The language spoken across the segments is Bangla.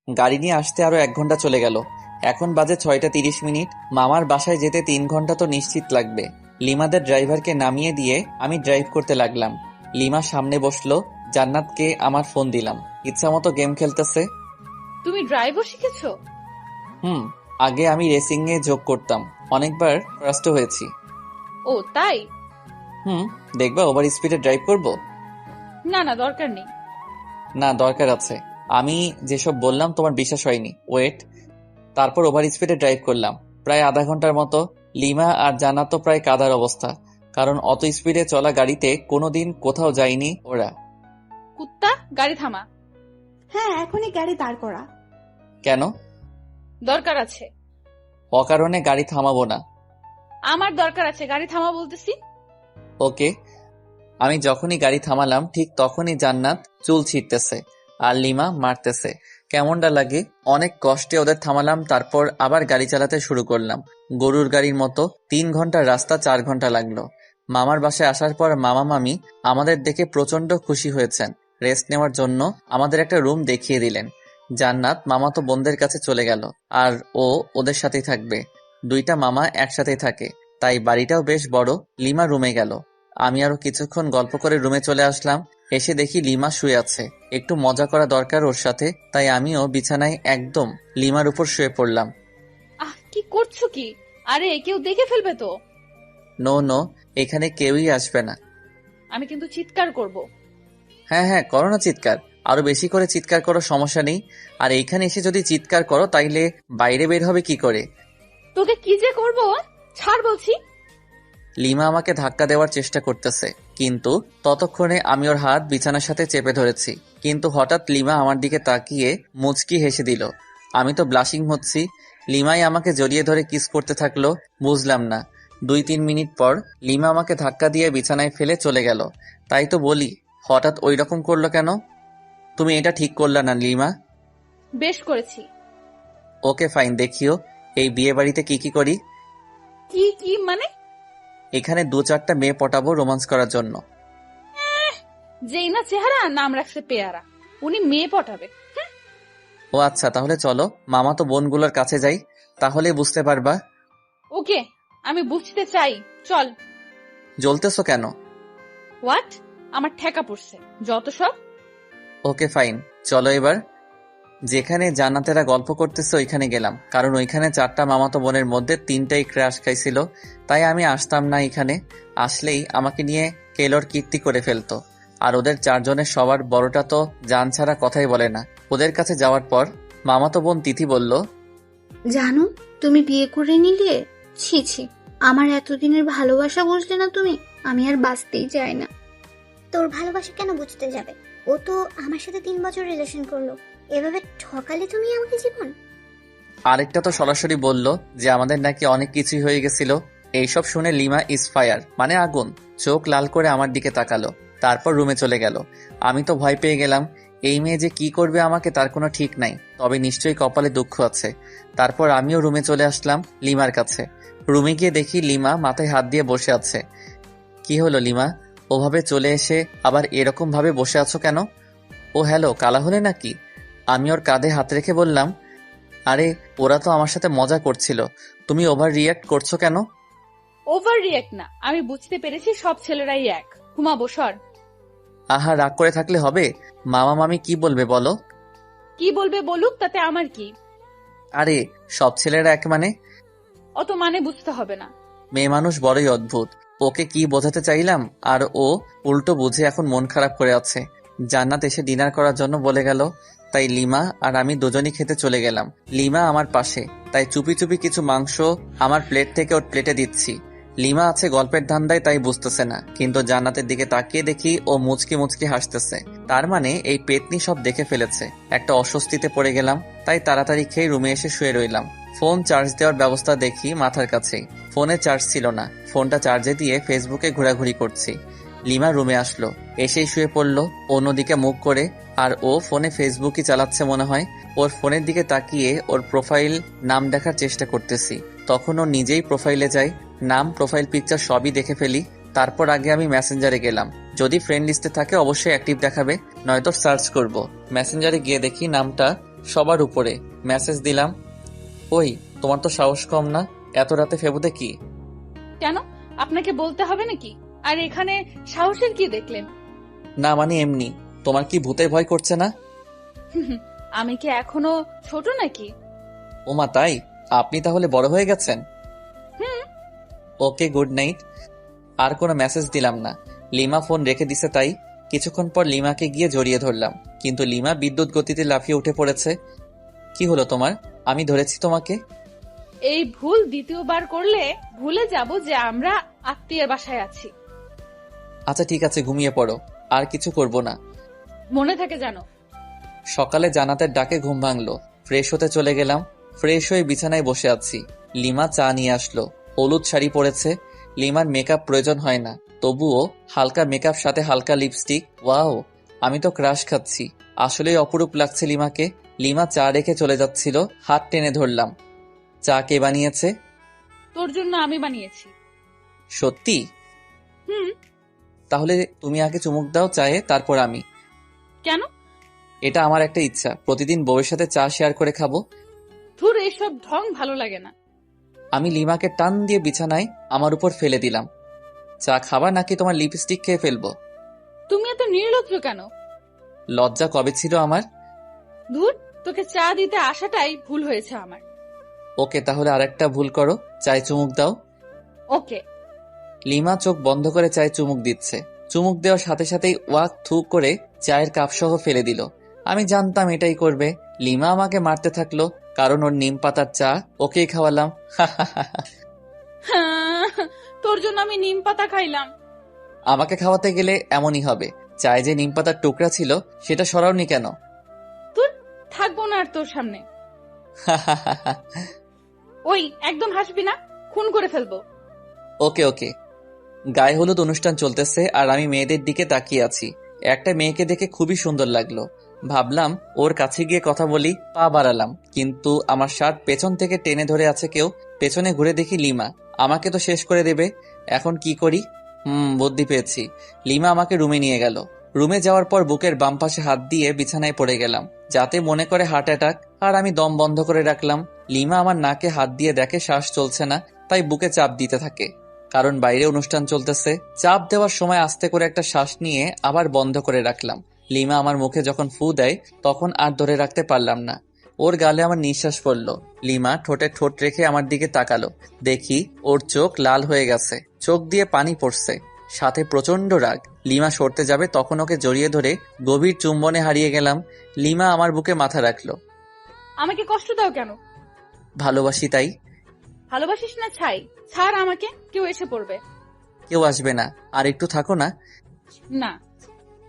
গাড়ি নিয়ে আসতে আরো 1 ঘন্টা চলে গেল। এখন বাজে 6টা 30 মিনিট। মামার বাসায় যেতে 3 ঘন্টা তো নিশ্চিত লাগবে। লিমাদের ড্রাইভারকে নামিয়ে দিয়ে আমি ড্রাইভ করতে লাগলাম। লিমা সামনে বসলো। জান্নাতকে আমার ফোন দিলাম। ইচ্ছা মতো গেম খেলতেছে। তুমি ড্রাইভও শিখেছো? হুম, আগে আমি রেসিং এ যোগ করতাম, অনেকবার ফার্স্ট হয়েছি। ও তাই? হুম, দেখবা ওভার স্পিডে ড্রাইভ করব? না না, দরকার নেই। না, দরকার আছে। আমি যেসব বললাম তোমার বিশ্বাস হয়নি। ওয়েট। তারপর ওভার স্পিডে ড্রাইভ করলাম প্রায় আধা ঘন্টার মতো। লিমা আর জান্নাত তো প্রায় কাদার অবস্থা, কারণ অত স্পিডে চলা গাড়িতে কোনোদিন কোথাও যায়নি ওরা। কুত্তা, গাড়ি থামা। হ্যাঁ, এখনই গাড়ি দাঁড় করা। কেন? দরকার আছে। অকারণে গাড়ি থামাবো না। আমার দরকার আছে, গাড়ি থামা বলতেছি। ওকে। আমি যখনই গাড়ি থামালাম ঠিক তখনই জান্নাত চুল ছিঁড়তেছে আর লিমা মারতেছে। কেমনটা লাগে? অনেক কষ্টে ওদের থামালাম, তারপর আবার গাড়ি চালাতে শুরু করলাম গরুর গাড়ির মতো। 3 ঘন্টার রাস্তা 4 ঘন্টা লাগলো। মামার বাসায় আসার পর মামা মামি আমাদের দেখে প্রচন্ড খুশি হয়েছেন। রেস্ট নেওয়ার জন্য আমাদের একটা রুম দেখিয়ে দিলেন। জান্নাত মামাতো বোনদের কাছে চলে গেল আর ও ওদের সাথেই থাকবে। 2টা মামা একসাথেই থাকে, তাই বাড়িটাও বেশ বড়। লিমা রুমে গেল। আমি আরো কিছুক্ষণ গল্প করে রুমে চলে আসলাম। এসে দেখি লিমা শুয়ে আছে। একটু মজা করা দরকার ওর সাথে, তাই আমিও বিছানায় একদম লিমার উপর শুয়ে পড়লাম। কি করছো কি? আরে কেউ দেখে ফেলবে তো। নো নো, এখানে কেউই আসবে না। আমি কিন্তু চিৎকার করব। হ্যাঁ হ্যাঁ, করো না চিৎকার। আরো বেশি করে চিৎকার করো, সমস্যা নেই। আর এইখানে এসে যদি চিৎকার করো তাইলে বাইরে বের হবে কি করে? তোকে কি যে করব, ছাড় বলছি। লিমা আমাকে ধাক্কা দেওয়ার চেষ্টা করতেছে, কিন্তু ততক্ষণে আমি ওর হাত বিছানার সাথে চেপে ধরেছি। কিন্তু হঠাৎ লিমা আমার দিকে তাকিয়ে মুচকি হেসে দিল। আমি তো ব্লাশিং হচ্ছি। লিমাই আমাকে জড়িয়ে ধরে কিস করতে থাকলো। বুঝলাম না। 2-3 মিনিট পর লিমা আমাকে ধাক্কা দিয়ে বিছানায় ফেলে চলে গেল। তাই তো বলি, হঠাৎ ওই রকম করলো কেন? তুমি এটা ঠিক করলা না লিমা। বেশ করেছি। ওকে ফাইন, দেখিও এই বিয়ে বাড়িতে কি কি করি। কি কি মানে? এখানে 2-4টা মেয়ে পটাবো রোমান্স করার জন্য। যেই না চেহারা, নাম রাখছে পেয়ারা। উনি মেয়ে পটাবে? ও আচ্ছা, তাহলে চলো মামা তো বোনগুলোর কাছে যাই, তাহলে বুঝতে পারবা। ওকে, আমি বুঝতে চাই, চল। জ্বলতেছো কেন? হোয়াট? আমার ঠেকা পড়ছে যত সব। ওকে ফাইন, চলো এবার। যেখানে জান্নাতেরা গল্প করতেছে ওইখানে গেলাম, কারণ ওইখানে 4টা মামাতো বোনের মধ্যে 3টাই ক্র্যাশ খাইছিল। তাই আমি আসতাম না এখানে। আসলেই আমাকে নিয়ে কেলোর কীর্তি করে ফেলতো। আর ওদের 4জনের সবার বড়টা তো জান ছাড়া কথাই বলে না। ওদের কাছে যাওয়ার পর মামাতো বোন তিথি বলল, জানো, তুমি বিয়ে করে নিলে। ছি ছি, আমার এতদিনের ভালোবাসা বুঝলে না তুমি। আমি আর বাঁচতেই চাই না। তোর ভালোবাসা কেন বুঝতে যাবে? ও তো আমার সাথে 3 বছর রিলেশন করলো। এভাবে ঠকালে তুমি আমাকে জীবন। আরেকটা তো সরাসরি বলল যে আমাদের নাকি অনেক কিছুই হয়ে গেছিল। এইসব শুনে লিমা ইজ ফায়ার, মানে আগুন। চোখ লাল করে আমার দিকে তাকালো, তারপর রুমে চলে গেল। আমি তো ভয় পেয়ে গেলাম। এই মেয়ে যে কি করবে আমাকে তার কোনো ঠিক নাই, তবে নিশ্চয়ই কপালে দুঃখ আছে। তারপর আমিও রুমে চলে আসলাম লিমার কাছে। রুমে গিয়ে দেখি লিমা মাথায় হাত দিয়ে বসে আছে। কি হলো লিমা, ওভাবে চলে এসে আবার এরকম ভাবে বসে আছো কেন? ও হ্যালো, কালা হলে নাকি? আমি ওর কাঁধে হাত রেখে বললাম, আরে ওরা তো আমার সাথে মজা করছিল, তুমি ওভার রিয়াক্ট করছো কেন? ওভার রিয়েক্ট না, আমি বুঝতে পেরেছি সব ছেলেরাই এক। ঘুমাবো, সর। আহা, রাগ করে থাকলে হবে? মামা মামি কি বলবে বলো? কি বলবে বলুক, তাতে আমার কি? আরে সব ছেলেরা এক মানে? অত মানে বুঝতে হবে না। মেয়ে মানুষ বড়ই অদ্ভুত। ওকে কি বোঝাতে চাইলাম আর ও উল্টো বুঝে এখন মন খারাপ করে আছে। জান্নাত এসে ডিনার করার জন্য বলে গেল, তাই লিমা আর আমি দুজনই খেতে চলে গেলাম। লিমা আমার পাশে, তাই চুপি চুপি কিছু মাংস আমার প্লেট থেকে ওর প্লেটে দিচ্ছি। লিমা আছে গল্পের ধান্দায়, তাই বুঝতেছে না, কিন্তু জান্নাতের দিকে তাকিয়ে দেখি ও মুচকি মুচকি হাসতেছে। তার মানে এই পেতনি সব দেখে ফেলেছে। একটা অস্বস্তিতে পড়ে গেলাম, তাই তাড়াতাড়ি খেয়ে রুমে এসে শুয়ে রইলাম। ফোন চার্জ দেওয়ার ব্যবস্থা দেখি মাথার কাছেই। ফোনে চার্জ ছিল না, ফোনটা চার্জে দিয়ে ফেসবুকে ঘোরাঘুরি করছি। লিমা রুমে আসলো, এসেই শুয়ে পড়লো অন্যদিকে মুখ করে। আর ও ফোনে ফেসবুকই চালাচ্ছে মনে হয়। ওর ফোনের দিকে তাকিয়ে ওর প্রোফাইল নাম দেখার চেষ্টা করতেছি। তখন ও নিজেই প্রোফাইলে যায়, নাম প্রোফাইল পিকচার সবই দেখে ফেলি। তারপর আগে আমি মেসেঞ্জারে গেলাম, যদি ফ্রেন্ড লিস্টে থাকে অবশ্যই অ্যাক্টিভ দেখাবে, নয়তো সার্চ করব। মেসেঞ্জারে গিয়ে দেখি নামটা সবার উপরে মেসেজ দিলাম। ওই, তোমার তো সাহস কম না, এত রাতে ফেবুতে কি? কেন, আপনাকে বলতে হবে নাকি? আর এখানে সাহসের কি দেখলেন? না মানে এমনি, তোমার কি ভূতে ভয় করছে না? আমি কি এখনো ছোট নাকি? ওমা তাই? আপনি তাহলে বড় হয়ে গেছেন। হুম। ওকে, গুড নাইট। আর কোনো মেসেজ দিলাম না। লিমা ফোন রেখে দিছে, তাই কিছুক্ষণ পর লিমাকে গিয়ে জড়িয়ে ধরলাম, কিন্তু লিমা বিদ্যুৎ গতিতে লাফিয়ে উঠে পড়েছে। কি হলো তোমার? আমি ধরেছি তোমাকে। এই ভুল দ্বিতীয়বার করলে ভুলে যাব যে আমরা আত্মীয়ের বাসায় আছি। আচ্ছা ঠিক আছে, ঘুমিয়ে পড়ো, আর কিছু করব না। মনে থাকে জানো। সকালে জান্নাতের ডাকে ঘুম ভাঙলো। ফ্রেশ হতে চলে গেলাম। ফ্রেশ হয়ে বিছানায় বসে আছি। লিমা চা নিয়ে আসলো। হলুদ শাড়ি পরেছে। লিমার মেকআপ প্রয়োজন হয় না, তবুও হালকা মেকআপ সাথে হালকা লিপস্টিক। ওয়াও, আমি তো ক্রাশ খাচ্ছি। আসলেই অপরূপ লাগছে লিমাকে। লিমা চা রেখে চলে যাচ্ছিল, হাত টেনে ধরলাম। চা কে বানিয়েছে? তোর জন্য আমি বানিয়েছি। সত্যি? হুম। তাহলে তুমি আগে চুমুক দাও চায়ে, তারপর আমি। কেন? এটা আমার একটা ইচ্ছা, প্রতিদিন বউয়ের সাথে চা শেয়ার করে খাবো। ধুর, এসব ঢং ভালো লাগে না। আমি লিমাকে টান দিয়ে বিছানায় আমার উপর ফেলে দিলাম। চা খাবা নাকি তোমার লিপস্টিক খেয়ে ফেলবো? তুমি এত নির্লজ্জ কেন? লজ্জা কবে ছিল আমার? ধুর, তোকে চা দিতে আসাটাই ভুল হয়েছে আমার। ওকে, তাহলে আরেকটা ভুল করো, চায় চুমুক দাও। ওকে। লিমা চোখ বন্ধ করে চায়ে চুমুক দিচ্ছে। চুমুক দেওয়ার সাথে সাথেই ওয়াক থু করে চায়ের কাপ সহ ফেলে দিল। আমি জানতাম এটাই করবে। লিমা আমাকে মারতে থাকলো, কারণ ওর নিম পাতার চা ওকেই খাওয়ালাম। তোর জন্য আমি নিম পাতা খাইলাম। আমাকে খাওয়াতে গেলে এমনই হবে। চায়ে যে নিম পাতার টুকরা ছিল সেটা সরাওনি কেন? তোর থাকবো না আর তোর সামনে। ওই, একদম হাসবি না, খুন করে ফেলবো। ওকে ওকে। গায়ে হলুদ অনুষ্ঠান চলতেছে আর আমি মেয়েদের দিকে তাকিয়ে আছি। একটা মেয়েকে দেখে খুবই সুন্দর লাগলো। ভাবলাম ওর কাছে গিয়ে কথা বলি, পা বাড়ালাম, কিন্তু আমার শার্ট পেছন থেকে টেনে ধরে আছে কেউ। পেছনে ঘুরে দেখি লিমা। আমাকে তো শেষ করে দেবে। এখন কি করি? বুদ্ধি পেয়েছি। লিমা আমাকে রুমে নিয়ে গেল। রুমে যাওয়ার পর বুকের বাম পাশে হাত দিয়ে বিছানায় পড়ে গেলাম, যাতে মনে করে হার্ট অ্যাটাক। আর আমি দম বন্ধ করে রাখলাম। লিমা আমার নাকে হাত দিয়ে দেখে শ্বাস চলছে না, তাই বুকে চাপ দিতে থাকে, কারণ বাইরে অনুষ্ঠান চলতেছে। চাপ দেওয়ার সময় আস্তে করে একটা শ্বাস নিয়ে আবার বন্ধ করে রাখলাম। লিমা আমার মুখে যখন ফু দেয় তখন আর ধরে রাখতে পারলাম না। ওর গালে আমার নিঃশ্বাস পড়ল। লিমা ঠোঁটে ঠোঁট রেখে আমার দিকে তাকালো। দেখি ওর চোখ লাল হয়ে গেছে, চোখ দিয়ে পানি পড়ছে, সাথে প্রচন্ড রাগ। লিমা সরতে যাবে তখন ওকে জড়িয়ে ধরে গভীর চুম্বনে হারিয়ে গেলাম। লিমা আমার বুকে মাথা রাখলো। আমাকে কষ্ট দাও কেন? ভালোবাসি তাই। ভালোবাসিস না ছাই? ছাড় আমাকে, কেউ এসে পড়বে। কেউ আসবে না, আর একটু থাকো না। না।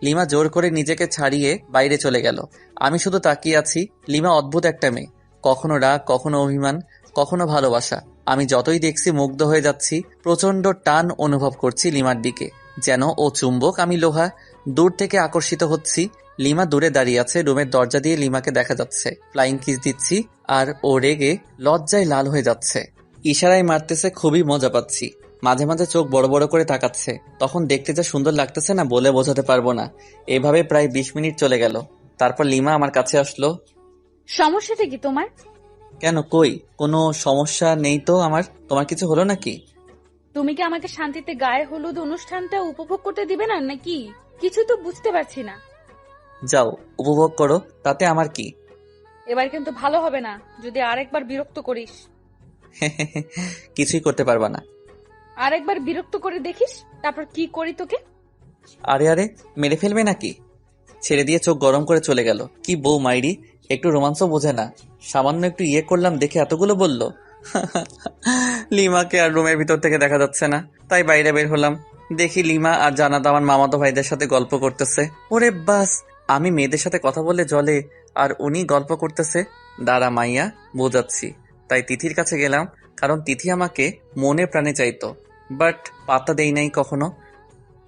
লিমা জোর করে নিজেকে ছাড়িয়ে বাইরে চলে গেল। আমি শুধু তাকিয়ে আছি। লিমা অদ্ভুত একটা মেয়ে, কখনো রাগ, কখনো অভিমান, কখনো ভালোবাসা। আমি যতই দেখছি মুগ্ধ হয়ে যাচ্ছি। প্রচন্ড টান অনুভব করছি লিমার দিকে, যেন ও চুম্বক, আমি লোহা। দূর থেকে আকর্ষিত হচ্ছি। লিমা দূরে দাঁড়িয়ে আছে, রুমের দরজা দিয়ে লিমাকে দেখা যাচ্ছে। ফ্লাইং কিস দিচ্ছি আর ও রেগে লজ্জায় লাল হয়ে যাচ্ছে। ইশারায় মারতেছে, খুবই মজা পাচ্ছি। মাঝে মাঝে চোখ বড় বড় করে তাকাচ্ছে, তখন দেখতে যা সুন্দর লাগতেছে না, বলে বোঝাতে পারবো না। এভাবে প্রায় 20 মিনিট চলে গেল। তারপর লিমা আমার কাছে আসলো। সমস্যাটা কি তোমার? কেন, কই কোনো সমস্যা নেই তো আমার। তোমার কিছু হলো নাকি? তুমি কি আমাকে শান্তিতে গায়ে হলুদ অনুষ্ঠানটা উপভোগ করতে দিবে না নাকি? কিছু তো বুঝতে পারছি না। যাও, উপভোগ করো, তাতে আমার কি। এবার কিন্তু ভালো হবে না যদি আরেকবার বিরক্ত করিস। কিছুই করতে পারবা না। আরেকবার বিরক্ত করে দেখিস, তারপর কি করি তোকে। আরে আরে, মেরে ফেলবে নাকি? ছেড়ে দিয়ে চোখ গরম করে চলে গেল। কি বউ মাইরি, একটু রোমান্সও বোঝে না। সামান্য একটু ইয়ে করলাম দেখে এতগুলো বলল। লিমাকে আর রুমের ভিতর থেকে দেখা যাচ্ছে না, তাই বাইরে বের হলাম। দেখি লিমা আর জান্নাত আমার মামাতো ভাইদের সাথে গল্প করতেছে। ওরে বাস, আমি মেয়েদের সাথে কথা বললে জলে, আর উনি গল্প করতেছে। দাঁড়া মাইয়া, বোঝাচ্ছি। তাই তিথির কাছে গেলাম, কারণ তিথি আমাকে মনে প্রাণে চাইতো, বাট পাত্তা দেই নাই কখনো।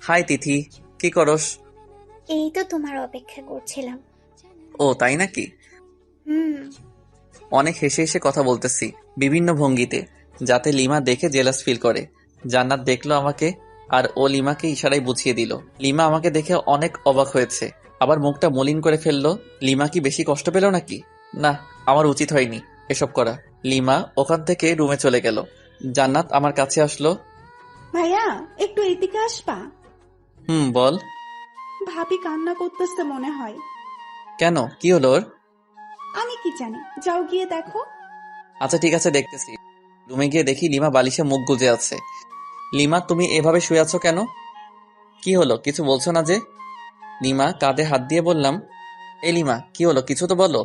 হাই তিথি, কি করস? এই তো তোমার অপেক্ষা করছিলাম। ও তাই নাকি? হুম। অনেক হেসে হেসে কথা বলতেছি, বিভিন্ন ভঙ্গিতে, যাতে লিমা দেখে জেলাস ফিল করে। জান্নাত দেখলো আমাকে, আর ও লিমাকে ইশারায় বুঝিয়ে দিল। লিমা আমাকে দেখে অনেক অবাক হয়েছে, আবার মুখটা মলিন করে ফেললো। লিমা কি বেশি কষ্ট পেল নাকি? না, আমার উচিত হয়নি এসব করা। লিমা ওখান থেকে রুমে চলে গেল। জান্নাত আমার কাছে আসলো। ভাইয়া একটু এদিকে আসবা। বল। ভাবি কান্না করতেছে মনে হয়। কেন, কি হলো ওর? আমি কি জানি, যাও গিয়ে দেখো। আচ্ছা ঠিক আছে, দেখতেছি। রুমে গিয়ে দেখি লিমা বালিশে মুখ গুজে আছে। লিমা, তুমি এভাবে শুয়ে আছো কেন? কি হলো, কিছু বলছো না যে? লিমা কাঁধে হাত দিয়ে বললাম, এ লিমা, কি হলো, কিছু তো বলো।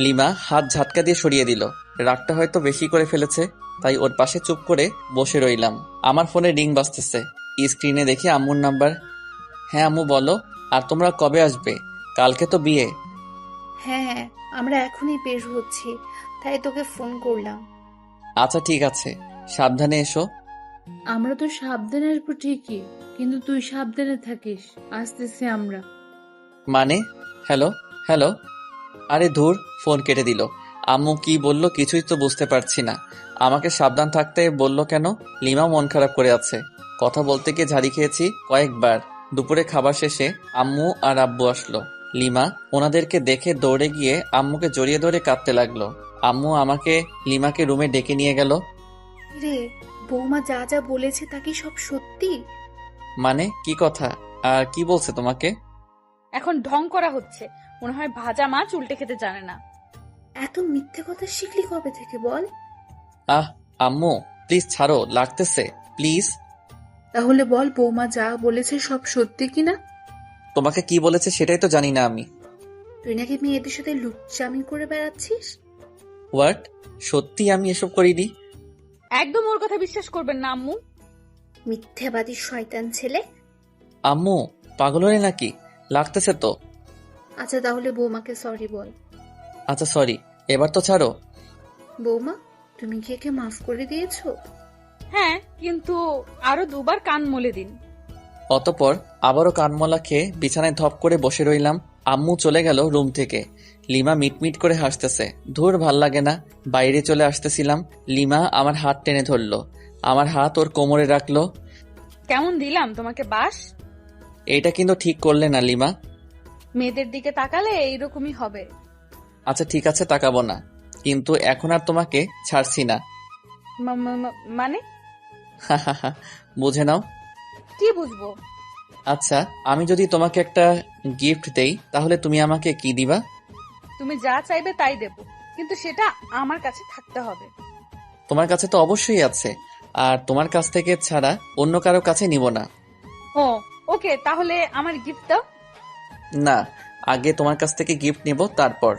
লিমা হাত ঝাটকা দিয়ে সরিয়ে দিল। রাগটা হয়তো বেশি করে ফেলেছে, তাই ওর পাশে চুপ করে বসে রইলাম। আমার ফোনে রিং বাজতেছে। স্ক্রিনে দেখি আম্মুর নাম্বার। হ্যাঁ আম্মু, বলো। আর তোমরা কবে আসবে? কালকে তো বিয়ে। হ্যাঁ, আমরা এখনই বের হচ্ছি, তাই তোকে ফোন করলাম। আচ্ছা ঠিক আছে, সাবধানে এসো। আমরা তো সাবধানে আসবো ঠিকই, কিন্তু তুই সাবধানে থাকিস। আসতেছি আমরা। মানে? Hello hello. আরে ধুর, ফোন কেটে দিল। আম্মু কি বলল কিছুই তো বুঝতে পারছি না। আমাকে সাবধান থাকতে বলল কেন? লিমা মন খারাপ করে আছে। কথা বলতে গিয়ে ঝাড়ি খেয়েছি কয়েকবার। দুপুরে খাবার শেষে আম্মু আর আব্বু আসলো। লিমা ওনাদেরকে দেখে দৌড়ে গিয়ে আম্মুকে জড়িয়ে ধরে কাঁদতে লাগলো। আম্মু আমাকে লিমাকে রুমে ডেকে নিয়ে গেল। রে, বৌমা যা যা বলেছে তা কি সব সত্যি? মানে কি কথা? আর কি বলছে তোমাকে? এখন ঢং করা হচ্ছে, মনে হয় ভাজা মাছ উল্টে খেতে জানে না। এত মিথ্যে কথা শিখলি কবে থেকে বল? আহ আম্মু, প্লিজ ছাড়ো, লাগতেছে, প্লিজ। তাহলে বল, বৌমা যা বলেছে সব সত্যি কিনা? তোমাকে কি বলেছে সেটাই তো জানি না আমি। তুই নাকি মেয়েদের সাথে লুচ্চামি করে বেড়াচ্ছিস? হোয়াট? সত্যি আমি এসব করিনি। একদম ওর কথা বিশ্বাস করবেন না আম্মু। মিথ্যাবাদী শয়তান ছেলে। আম্মু পাগল হলে নাকি? লাগতেছে তো। আচ্ছা তাহলে বৌমাকে সরি বল। আচ্ছা সরি, এবার তো ছাড়ো। বৌমা, তুমি কি একে মাফ করে দিয়েছো? হ্যাঁ, কিন্তু আরো দুবার কান মলে দিন। অতপর আবারও কানমলা খেয়ে বিছানায় ধপ করে বসে রইলাম। আম্মু চলে গেল রুম থেকে। লিমা মিটমিট করে হাসতেছে। ধুর, ভাল লাগে না। বাইরে চলে আসতেছিলাম, লিমা আমার হাত টেনে ধরলো। আমার হাত ওর কোমরে রাখলো। কেমন দিলাম তোমাকে বাস? এটা কিন্তু ঠিক করলে না লিমা। মেয়েদের দিকে তাকালে এইরকমই হবে। আচ্ছা ঠিক আছে, তাকাবো না, কিন্তু এখন আর তোমাকে ছাড়ছি না। মানে? বুঝে নাও। কি বুঝবো? আচ্ছা, আমি যদি তোমাকে একটা গিফট দেই তাহলে তুমি আমাকে কি দিবা? তুমি যা চাইবে তাই দেব, কিন্তু সেটা আমার কাছে থাকতে হবে। তোমার কাছে তো অবশ্যই আছে, আর তোমার কাছ থেকে ছাড়া অন্য কারো কাছে নিব না। ও ওকে, তাহলে আমার গিফট দাও। না, আগে তোমার কাছ থেকে গিফট নিব তারপর।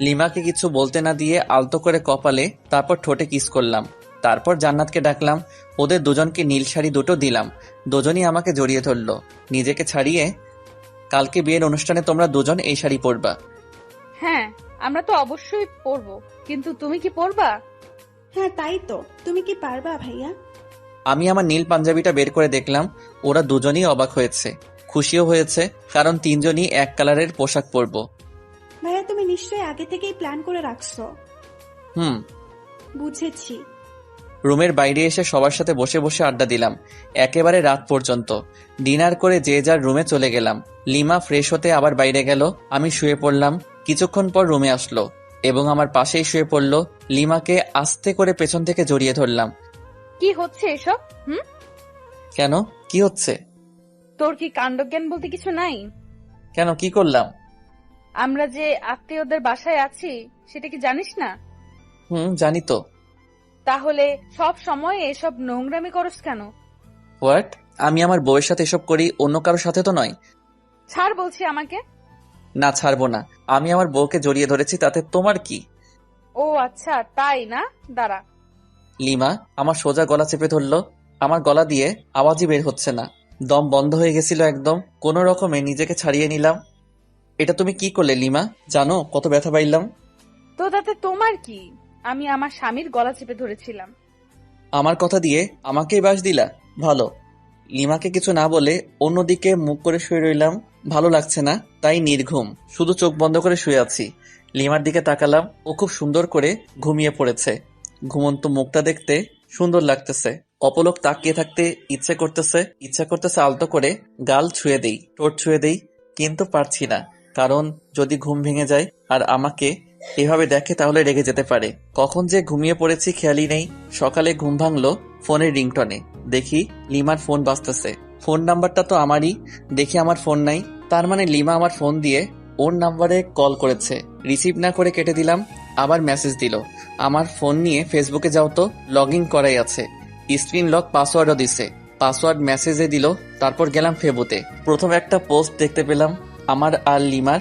লিমাকে কিছু বলতে না দিয়ে আলতো করে কপালে, তারপর ঠোঁটে কিস করলাম। তারপর জান্নাতকে ডাকলাম। ওদের দুজনকে নীল শাড়ি দুটো দিলাম। দুজনই আমাকে জড়িয়ে ধরলো নিজেকে ছাড়িয়ে। কালকে বিয়ের অনুষ্ঠানে তোমরা দুজন এই শাড়ি পরবা। হ্যাঁ, আমরা তো অবশ্যই পরবো, কিন্তু তুমি কি পরবা? হ্যাঁ তাই তো, তুমি কি পারবা ভাইয়া? আমি আমার নীল পাঞ্জাবিটা বের করে দেখলাম। ওরা দুজনই অবাক হয়েছে, খুশিও হয়েছে, কারণ তিনজনই এক কালারের পোশাক পরবো। ভাইয়া তুমি নিশ্চয়ই আগে থেকেই প্ল্যান করে রাখছো। হুম। বুঝেছি। রুমের বাইরে এসে সবার সাথে বসে বসে আড্ডা দিলাম একেবারে রাত পর্যন্ত। ডিনার করে যে যার রুমে চলে গেলাম। লিমা ফ্রেশ হতে আবার বাইরে গেল। আমি শুয়ে পড়লাম। কিছুক্ষণ পর রুমে আসলো এবং আমার পাশেই শুয়ে পড়লো। লিমাকে আস্তে করে পেছন থেকে জড়িয়ে ধরলাম। কি হচ্ছে এসব? কেন, কি হচ্ছে? তোর কি কাণ্ডজ্ঞান বলতে কিছু নাই? কেন, কি করলাম? আমরা যে আত্মীয়দের বাসায় আছি সেটা কি জানিস না? জানি তো। তাহলে সব সময় এসব নোংরামি করস কেন? হোয়াট? আমি আমার বউয়ের সাথে এসব করি, অন্য কারোর সাথে তো নয়। ছাড় বলছি আমাকে। না, ছাড়বো না। আমি আমার বউকে জড়িয়ে ধরেছি, তাতে তোমার কি? ও আচ্ছা, তাই না? দাঁড়া। লিমা আমার সোজা গলা চেপে ধরলো। আমার গলা দিয়ে আওয়াজই বের হচ্ছে না, দম বন্ধ হয়ে গেছিল একদম। কোনো রকমে নিজেকে ছাড়িয়ে নিলাম। এটা তুমি কি করলে লিমা? জানো কত ব্যথা পাইলাম? তো তাতে তোমার কি? আমি আমার স্বামীর গলা চেপে ধরেছিলাম। আমার কথা দিয়ে আমাকেই বাস দিলা? ভালো। লিমাকে কিছু না বলে অন্যদিকে মুখ করে শুয়ে রইলাম। ভালো লাগছে না, তাই নির্ঘুম, শুধু চোখ বন্ধ করে শুয়ে আছি। লিমার দিকে তাকালাম, ও খুব সুন্দর করে ঘুমিয়ে পড়েছে। ঘুমন্ত মুখটা দেখতে সুন্দর লাগতেছে। অপলক তাকিয়ে থাকতে ইচ্ছে করতেছে আলতো করে গাল ছুঁয়ে দেই, ঠোঁট ছুঁয়ে দেই, কিন্তু পারছি না, কারণ যদি ঘুম ভেঙে যায় আর আমাকে এভাবে দেখে তাহলে রেগে যেতে পারে। কখন যে ঘুমিয়ে পড়েছি খেয়ালই নেই। সকালে ঘুম ভাঙলো ফোনের রিংটনে। দেখি লিমার ফোন বাজতেছে। ফোন নাম্বারটা তো আমারই। দেখি আমার ফোন নাই, তার মানে লিমা আমার ফোন দিয়ে ওর নাম্বারে কল করেছে। রিসিভ না করে কেটে দিলাম। আবার মেসেজ দিল, আমার ফোন নিয়ে ফেসবুকে যাও তো, লগ ইন করাই আছে। স্ক্রিন লক পাসওয়ার্ডও দিছে। পাসওয়ার্ড মেসেজে দিল। তারপর গেলাম ফেবুতে। প্রথম একটা পোস্ট দেখতে পেলাম, আমার আর লিমার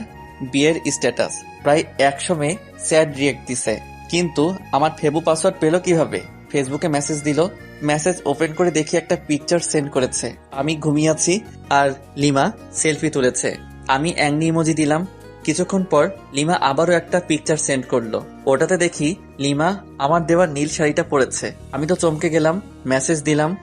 বিয়ের স্ট্যাটাস। প্রায় 100 মেয়ে স্যাড রিয়েক্ট দিছে। কিন্তু আমার ফেবু পাসওয়ার্ড পেলো কিভাবে? ফেসবুকে মেসেজ দিল। মেসেজ ওপেন করে দেখি একটা পিকচার সেন্ড করেছে। আমি ঘুমিয়ে আছি আর লিমা সেলফি তুলেছে। আমি অ্যাংরি ইমোজি দিলাম। কিছুক্ষণ পর লিমা আবারও একটা পিকচার সেন্ড করলো। ওটাতে দেখি লিমা আমার দেওয়া নীল শাড়িটা পরেছে। আমি তো চমকে গেলাম। মেসেজ দিলাম,